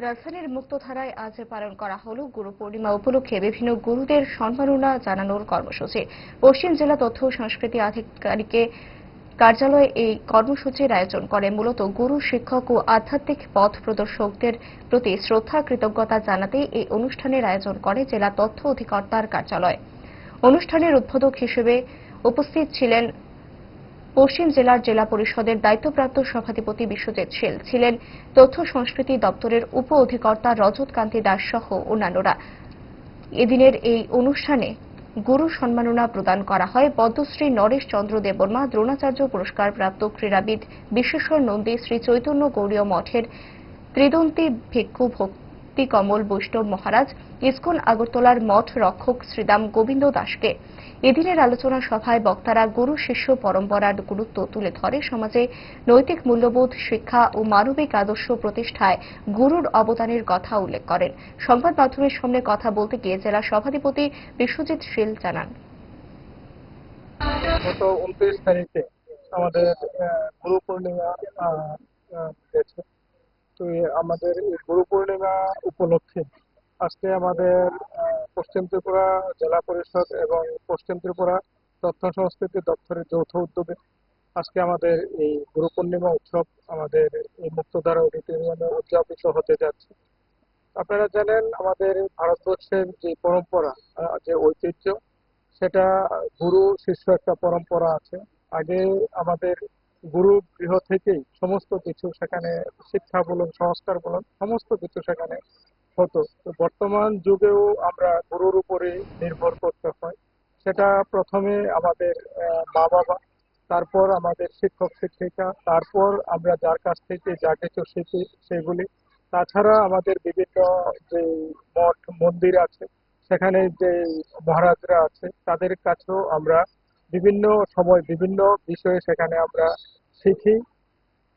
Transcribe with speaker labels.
Speaker 1: রাজধানীর মুক্তধারায় আজ পালন করা হল গুরু পূর্ণিমা উপলক্ষে বিভিন্ন গুরুদের সম্মাননা জানানোর কর্মসূচি। পশ্চিম জেলা তথ্য ও সংস্কৃতি আধিকারিকের কার্যালয়ে এই কর্মসূচির আয়োজন করে মূলত গুরু, শিক্ষক ও আধ্যাত্মিক পথ প্রদর্শকদের প্রতি শ্রদ্ধা কৃতজ্ঞতা জানাতে এই অনুষ্ঠানের আয়োজন করে জেলা তথ্য অধিকর্তার কার্যালয়। অনুষ্ঠানের উদ্বোধক হিসেবে উপস্থিত ছিলেন পশ্চিম জেলার জেলা পরিষদের দায়িত্বপ্রাপ্ত সভাধিপতি বিশ্বজিৎ শীল, ছিলেন তথ্য সংস্কৃতি দপ্তরের উপ অধিকর্তা রজত কান্তি দাস সহ অন্যান্যরা। এদিনের এই অনুষ্ঠানে গুরু সম্মাননা প্রদান করা হয় পদ্মশ্রী নরেশ চন্দ্র দেববর্মা, দ্রোণাচার্য পুরস্কারপ্রাপ্ত ক্রীড়াবিদ বিশ্বেশ্বর নন্দী, শ্রী চৈতন্য গৌড়ীয় মঠের ত্রিদন্তী ভিক্ষু ভক্তি কমল বৈষ্ণব মহারাজ, ইসকন আগরতলার মঠ রক্ষক শ্রীদাম গোবিন্দ দাসকে। এদিনের আলোচনা সভায় বক্তারা গুরু শিষ্য পরম্পরার গুরুত্ব তুলে ধরে সমাজে নৈতিক মূল্যবোধ, শিক্ষা ও মানবিক আদর্শ প্রতিষ্ঠায় গুরুর অবদানের কথা উল্লেখ করেন। সংবাদ মাধ্যমের সামনে কথা বলতে গিয়ে জেলা সভাধিপতি বিশ্বজিৎ শীল জানান,
Speaker 2: গত 29 তারিখে আমাদের গুরু পূর্ণিমা গেছে। তো আমাদের এই গুরু পূর্ণিমা উপলক্ষে আজকে আমাদের পশ্চিম ত্রিপুরা জেলা পরিষদ এবং পশ্চিম ত্রিপুরা তথ্য সংস্কৃতি দপ্তরের যৌথ উদ্যোগে আজকে আমাদের এই গুরু পূর্ণিমা উৎসব আমাদের এই মুক্তধারা অডিটোরিয়ামে উদযাপিত হতে যাচ্ছে। আপনারা জানেন আমাদের ভারতবর্ষের যে পরম্পরা, যে ঐতিহ্য, সেটা গুরু শিষ্য একটা পরম্পরা আছে। আগে আমাদের গুরু গৃহ থেকেই সমস্ত কিছু সেখানে শিক্ষা বলুন, সংস্কার বলুন, সমস্ত কিছু সেখানে হতো। তো বর্তমান যুগেও আমরা গুরুর উপরে নির্ভর করতে হয়। সেটা প্রথমে আমাদের মা বাবা, তারপর আমাদের শিক্ষক শিক্ষিকা, তারপর আমরা যার কাছ থেকে যা কিছু শিখি সেগুলি। তাছাড়া আমাদের বিভিন্ন যে মঠ মন্দির আছে, সেখানে যে মহারাজরা আছে তাদের কাছেও আমরা বিভিন্ন সময় বিভিন্ন বিষয়ে সেখানে আমরা শিখি